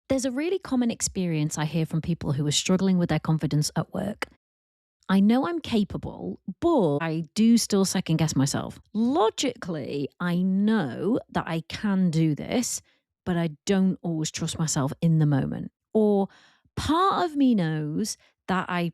There's a really common experience I hear from people who are struggling with their confidence at work. I know I'm capable, but I do still second guess myself. Logically, I know that I can do this, but I don't always trust myself in the moment. Or part of me knows that I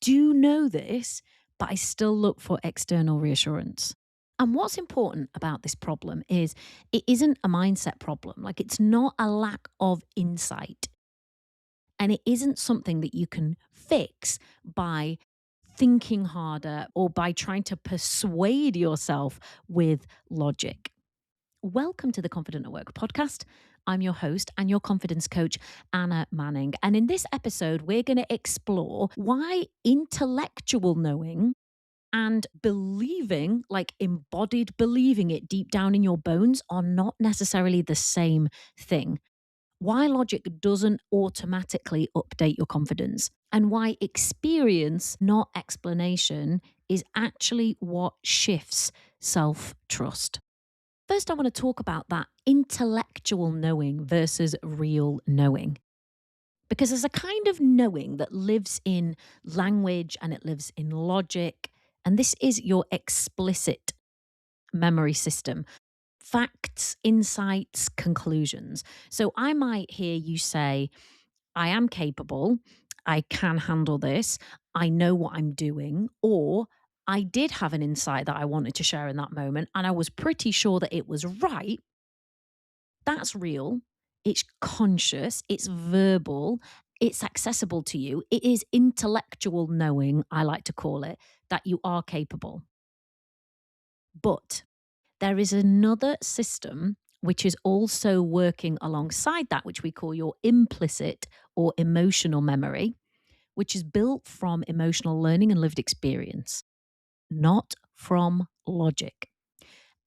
do know this, but I still look for external reassurance. And what's important about this problem is it isn't a mindset problem. Like, it's not a lack of insight. And it isn't something that you can fix by thinking harder or by trying to persuade yourself with logic. Welcome to the Confident at Work podcast. I'm your host and your confidence coach, Anna Manning. And in this episode, we're going to explore why intellectual knowing and believing, like embodied believing it deep down in your bones, are not necessarily the same thing. Why logic doesn't automatically update your confidence, and why experience, not explanation, is actually what shifts self-trust. First, I want to talk about that intellectual knowing versus real knowing. Because there's a kind of knowing that lives in language and it lives in logic, and this is your explicit memory system. Facts, insights, conclusions. So I might hear you say, I am capable, I can handle this, I know what I'm doing, or I did have an insight that I wanted to share in that moment and I was pretty sure that it was right. That's real. It's conscious, it's verbal, it's accessible to you. It is intellectual knowing, I like to call it, that you are capable. But there is another system which is also working alongside that, which we call your implicit or emotional memory, which is built from emotional learning and lived experience, not from logic.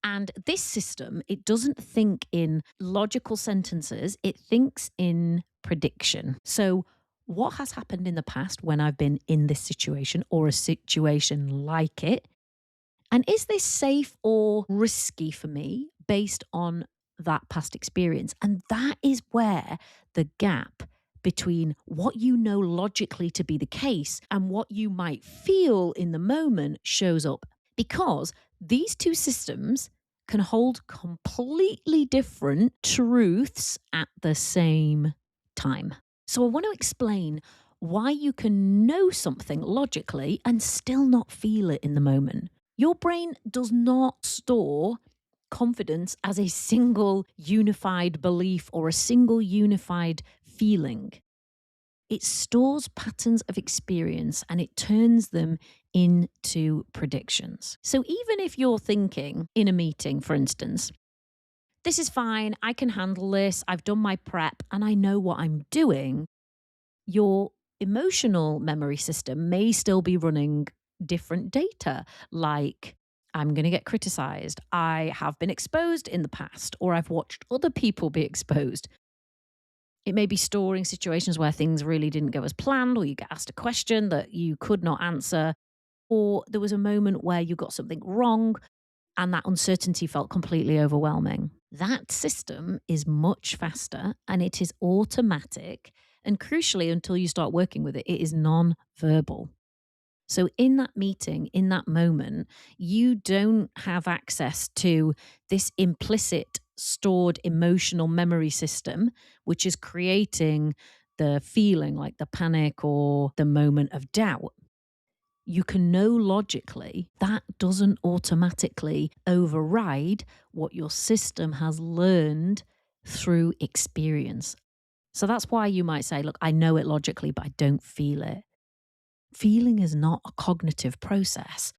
And this system, it doesn't think in logical sentences, it thinks in prediction. So, what has happened in the past when I've been in this situation or a situation like it? And is this safe or risky for me based on that past experience? And that is where the gap between what you know logically to be the case and what you might feel in the moment shows up. Because these two systems can hold completely different truths at the same time. So I want to explain why you can know something logically and still not feel it in the moment. Your brain does not store confidence as a single unified belief or a single unified feeling. It stores patterns of experience and it turns them into predictions. So even if you're thinking in a meeting, for instance, this is fine, I can handle this, I've done my prep and I know what I'm doing, your emotional memory system may still be running different data, like I'm going to get criticized, I have been exposed in the past, or I've watched other people be exposed. It may be storing situations where things really didn't go as planned, or you get asked a question that you could not answer, or there was a moment where you got something wrong and that uncertainty felt completely overwhelming. That system is much faster and it is automatic. And crucially, until you start working with it, it is non-verbal. So in that meeting, in that moment, you don't have access to this implicit stored emotional memory system, which is creating the feeling like the panic or the moment of doubt. You can know logically that doesn't automatically override what your system has learned through experience. So that's why you might say, look, I know it logically, but I don't feel it. Feeling is not a cognitive process.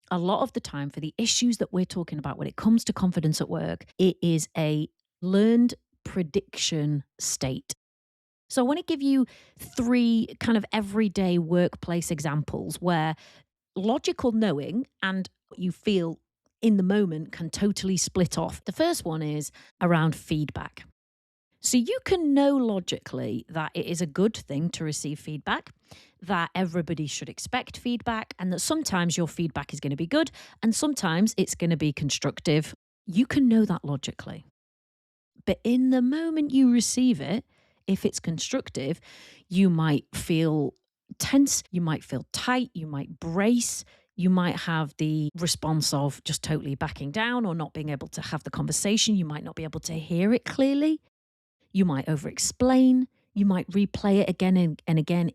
A lot of the time, for the issues that we're talking about when it comes to confidence at work, it is a learned prediction state. So I want to give you 3 kind of everyday workplace examples where logical knowing and what you feel in the moment can totally split off. The first one is around feedback. So you can know logically that it is a good thing to receive feedback, that everybody should expect feedback, and that sometimes your feedback is going to be good and sometimes it's going to be constructive. You can know that logically. But in the moment you receive it, If it's constructive, you might feel tense, you might feel tight, you might brace, you might have the response of just totally backing down or not being able to have the conversation. You might not be able to hear it clearly. You might over explain. You might replay it again and again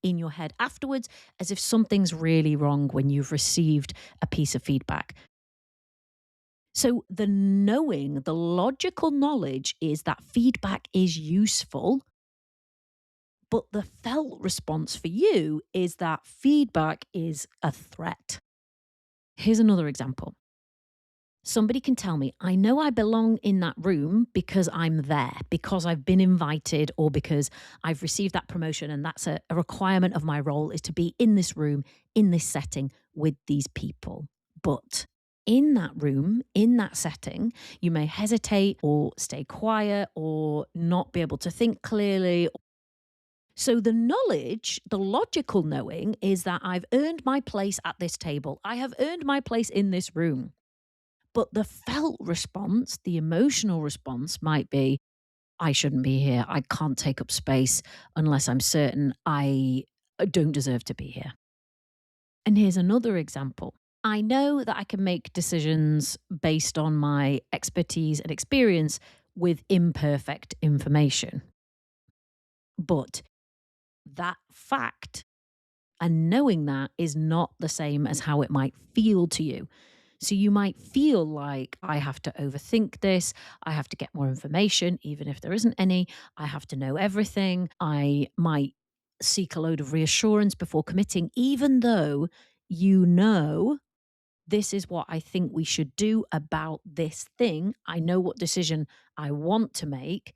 in your head afterwards as if something's really wrong when you've received a piece of feedback. So, the knowing, the logical knowledge is that feedback is useful, but the felt response for you is that feedback is a threat. Here's another example. Somebody can tell me, I know I belong in that room because I'm there, because I've been invited, or because I've received that promotion. And that's a requirement of my role is to be in this room, in this setting with these people. But in that room, in that setting, you may hesitate or stay quiet or not be able to think clearly. So the knowledge, the logical knowing is that I've earned my place at this table. I have earned my place in this room. But the felt response, the emotional response might be, I shouldn't be here. I can't take up space unless I'm certain I don't deserve to be here. And here's another example. I know that I can make decisions based on my expertise and experience with imperfect information. But that fact and knowing that is not the same as how it might feel to you. So you might feel like I have to overthink this. I have to get more information, even if there isn't any. I have to know everything. I might seek a load of reassurance before committing, even though you know this is what I think we should do about this thing. I know what decision I want to make.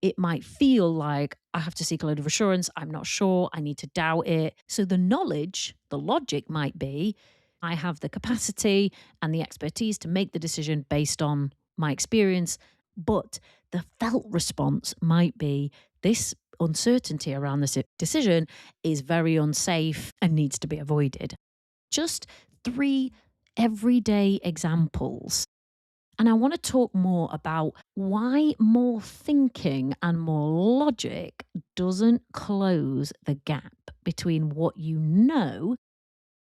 It might feel like I have to seek a load of assurance. I'm not sure. I need to doubt it. So the knowledge, the logic might be I have the capacity and the expertise to make the decision based on my experience. But the felt response might be this uncertainty around this decision is very unsafe and needs to be avoided. Just 3 everyday examples. And I want to talk more about why more thinking and more logic doesn't close the gap between what you know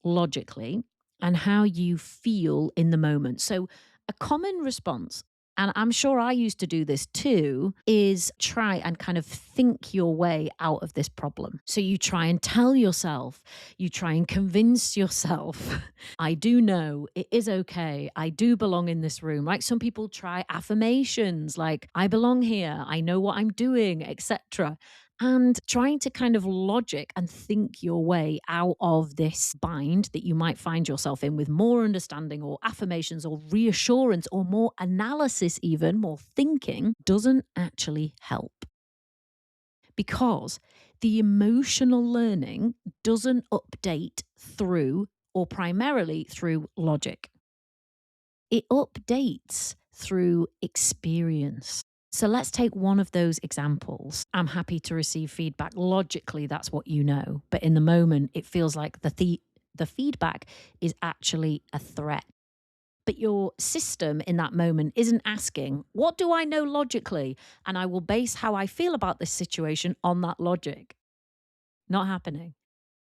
logically and how you feel in the moment. So, a common response, and I'm sure I used to do this too, is try and kind of think your way out of this problem. So, you try and tell yourself, you try and convince yourself, I do know it is okay. I do belong in this room, right? Some people try affirmations like, I belong here, I know what I'm doing, etc. And trying to kind of logic and think your way out of this bind that you might find yourself in with more understanding or affirmations or reassurance or more analysis, even more thinking, doesn't actually help. Because the emotional learning doesn't update through or primarily through logic. It updates through experience. So let's take one of those examples. I'm happy to receive feedback. Logically, that's what you know. But in the moment, it feels like the feedback is actually a threat. But your system in that moment isn't asking, what do I know logically? And I will base how I feel about this situation on that logic. Not happening.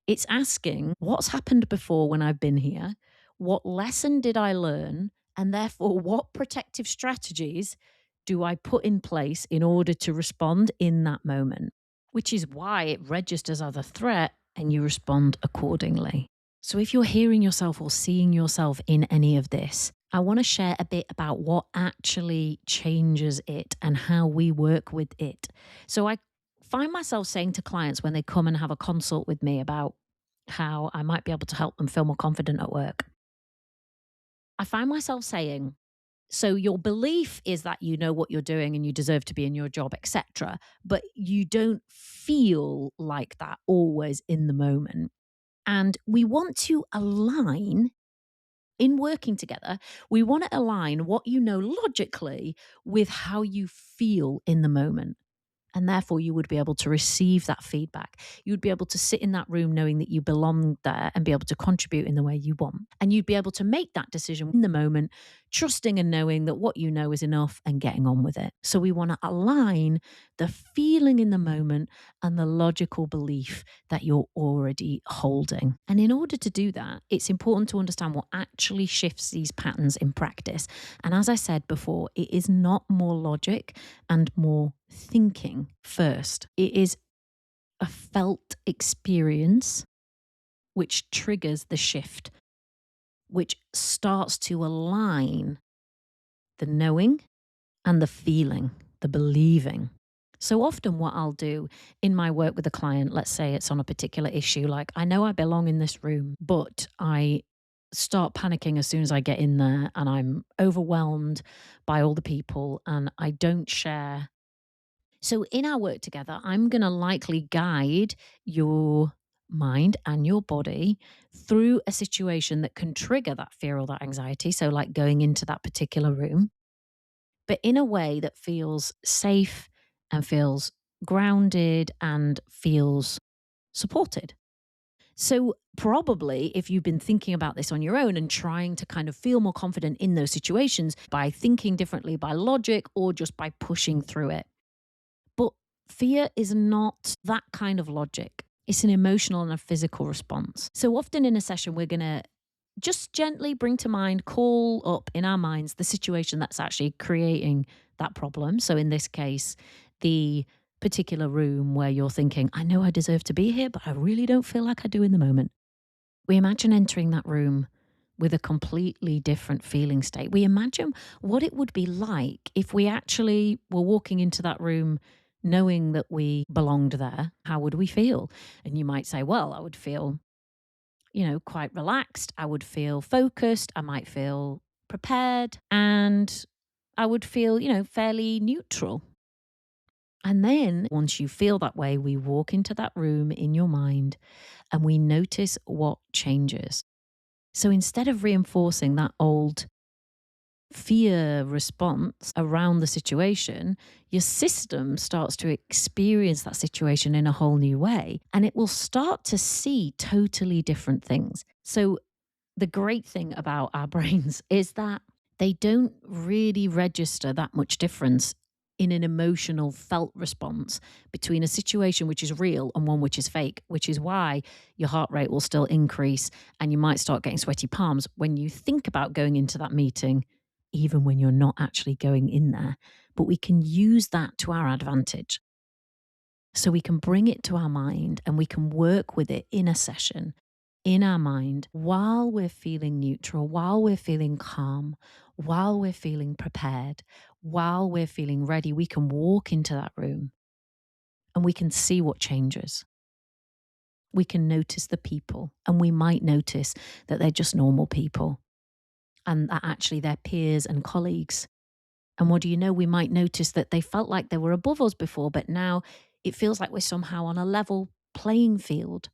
It's asking, what's happened before when I've been here? What lesson did I learn? And therefore, what protective strategies do I put in place in order to respond in that moment? Which is why it registers as a threat and you respond accordingly. So if you're hearing yourself or seeing yourself in any of this, I want to share a bit about what actually changes it and how we work with it. So I find myself saying to clients when they come and have a consult with me about how I might be able to help them feel more confident at work, I find myself saying, so your belief is that you know what you're doing and you deserve to be in your job, etc., but you don't feel like that always in the moment. And we want to align in working together, we want to align what you know logically with how you feel in the moment. And therefore, you would be able to receive that feedback. You'd be able to sit in that room knowing that you belong there and be able to contribute in the way you want. And you'd be able to make that decision in the moment trusting and knowing that what you know is enough and getting on with it. So we want to align the feeling in the moment and the logical belief that you're already holding. And in order to do that, it's important to understand what actually shifts these patterns in practice. And as I said before, it is not more logic and more thinking first. It is a felt experience which triggers the shift, which starts to align the knowing and the feeling, the believing. So often, what I'll do in my work with a client, let's say it's on a particular issue, like I know I belong in this room, but I start panicking as soon as I get in there and I'm overwhelmed by all the people and I don't share. So, in our work together, I'm going to likely guide your mind and your body through a situation that can trigger that fear or that anxiety. So, like going into that particular room, but in a way that feels safe and feels grounded and feels supported. So, probably if you've been thinking about this on your own and trying to kind of feel more confident in those situations by thinking differently, by logic, or just by pushing through it. But fear is not that kind of logic. It's an emotional and a physical response. So often in a session, we're going to just gently bring to mind, call up in our minds the situation that's actually creating that problem. So in this case, the particular room where you're thinking, I know I deserve to be here, but I really don't feel like I do in the moment. We imagine entering that room with a completely different feeling state. We imagine what it would be like if we actually were walking into that room knowing that we belonged there. How would we feel? And you might say, well, I would feel, quite relaxed. I would feel focused. I might feel prepared and I would feel, fairly neutral. And then once you feel that way, we walk into that room in your mind and we notice what changes. So instead of reinforcing that old fear response around the situation, your system starts to experience that situation in a whole new way and it will start to see totally different things. So, the great thing about our brains is that they don't really register that much difference in an emotional felt response between a situation which is real and one which is fake, which is why your heart rate will still increase and you might start getting sweaty palms when you think about going into that meeting, even when you're not actually going in there. But we can use that to our advantage. So we can bring it to our mind and we can work with it in a session in our mind while we're feeling neutral, while we're feeling calm, while we're feeling prepared, while we're feeling ready. We can walk into that room and we can see what changes. We can notice the people and we might notice that they're just normal people and that actually they're peers and colleagues. And what do you know? We might notice that they felt like they were above us before, but now it feels like we're somehow on a level playing field.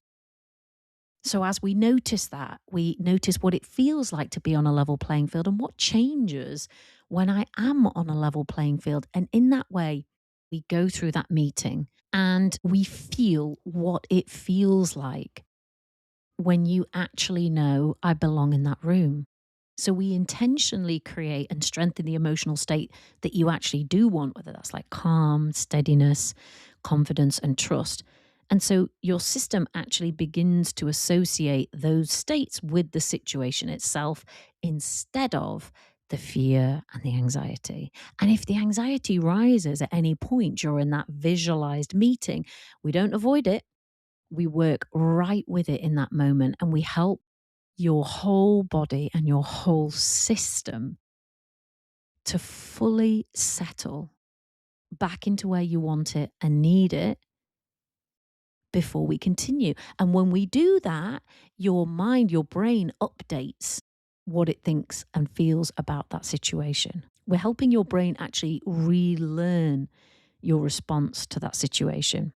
So as we notice that, we notice what it feels like to be on a level playing field and what changes when I am on a level playing field. And in that way, we go through that meeting and we feel what it feels like when you actually know I belong in that room. So we intentionally create and strengthen the emotional state that you actually do want, whether that's like calm, steadiness, confidence, and trust. And so your system actually begins to associate those states with the situation itself instead of the fear and the anxiety. And if the anxiety rises at any point during that visualized meeting, we don't avoid it. We work right with it in that moment and we help your whole body and your whole system to fully settle back into where you want it and need it before we continue. And when we do that, your mind, your brain updates what it thinks and feels about that situation. We're helping your brain actually relearn your response to that situation.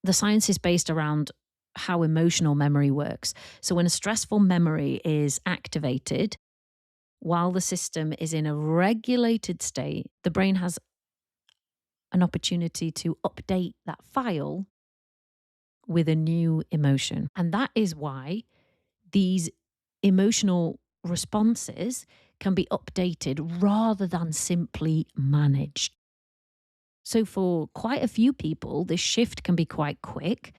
The science is based around how emotional memory works. So when a stressful memory is activated, while the system is in a regulated state, the brain has an opportunity to update that file with a new emotion. And that is why these emotional responses can be updated rather than simply managed. So, for quite a few people, this shift can be quite quick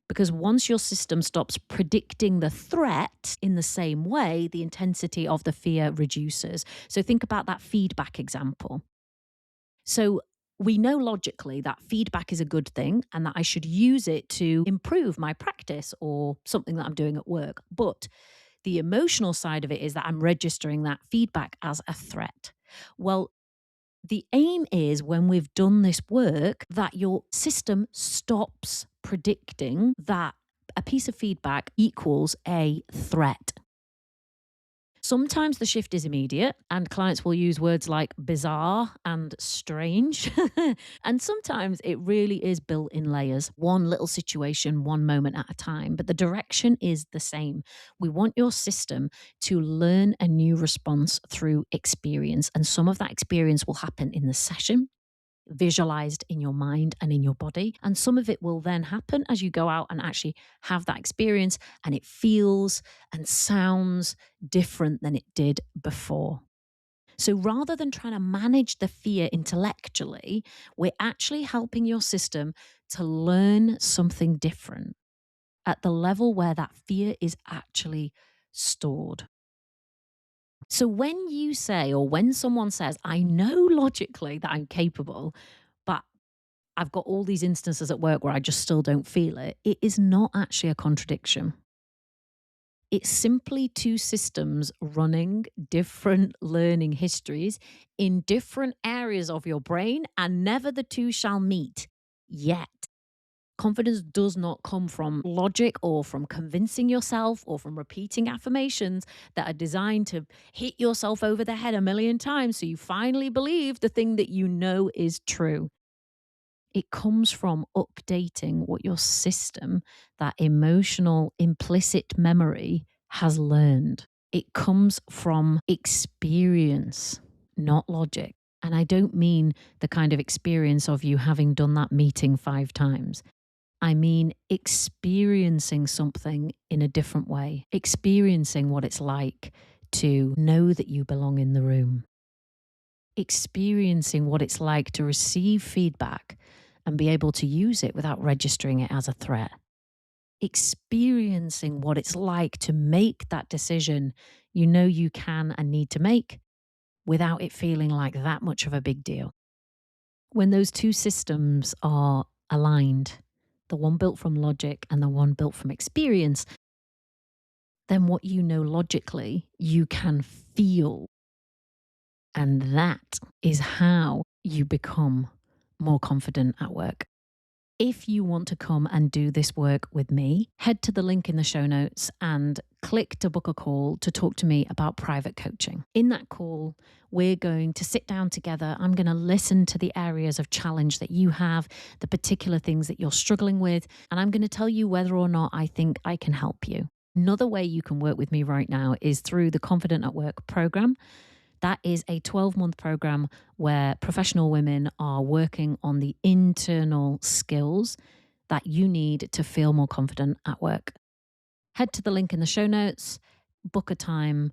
because once your system stops predicting the threat in the same way, the intensity of the fear reduces. So, think about that feedback example. So, we know logically that feedback is a good thing and that I should use it to improve my practice or something that I'm doing at work. But the emotional side of it is that I'm registering that feedback as a threat. Well, the aim is when we've done this work that your system stops predicting that a piece of feedback equals a threat. Sometimes the shift is immediate and clients will use words like bizarre and strange. And sometimes it really is built in layers, one little situation, one moment at a time. But the direction is the same. We want your system to learn a new response through experience. And some of that experience will happen in the session, visualized in your mind and in your body. And some of it will then happen as you go out and actually have that experience, and it feels and sounds different than it did before. So rather than trying to manage the fear intellectually, we're actually helping your system to learn something different at the level where that fear is actually stored. So when you say, or when someone says, I know logically that I'm capable, but I've got all these instances at work where I just still don't feel it, it is not actually a contradiction. It's simply two systems running different learning histories in different areas of your brain, and never the two shall meet yet. Confidence does not come from logic or from convincing yourself or from repeating affirmations that are designed to hit yourself over the head a million times so you finally believe the thing that you know is true. It comes from updating what your system, that emotional implicit memory, has learned. It comes from experience, not logic. And I don't mean the kind of experience of you having done that meeting 5 times. I mean experiencing something in a different way, experiencing what it's like to know that you belong in the room, experiencing what it's like to receive feedback and be able to use it without registering it as a threat, experiencing what it's like to make that decision you know you can and need to make without it feeling like that much of a big deal. When those two systems are aligned, the one built from logic and the one built from experience, then what you know logically, you can feel. And that is how you become more confident at work. If you want to come and do this work with me, head to the link in the show notes and click to book a call to talk to me about private coaching. In that call, we're going to sit down together. I'm going to listen to the areas of challenge that you have, the particular things that you're struggling with, and I'm going to tell you whether or not I think I can help you. Another way you can work with me right now is through the Confident at Work program. That is a 12-month program where professional women are working on the internal skills that you need to feel more confident at work. Head to the link in the show notes, book a time,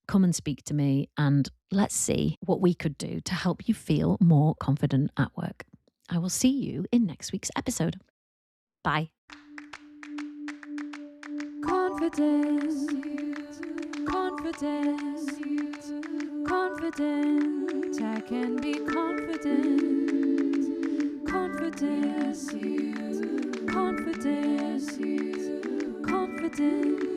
come and speak to me, and let's see what we could do to help you feel more confident at work. I will see you in next week's episode. Bye. Confidence, confidence, confident. I can be confident. Confidence, confidence, confident.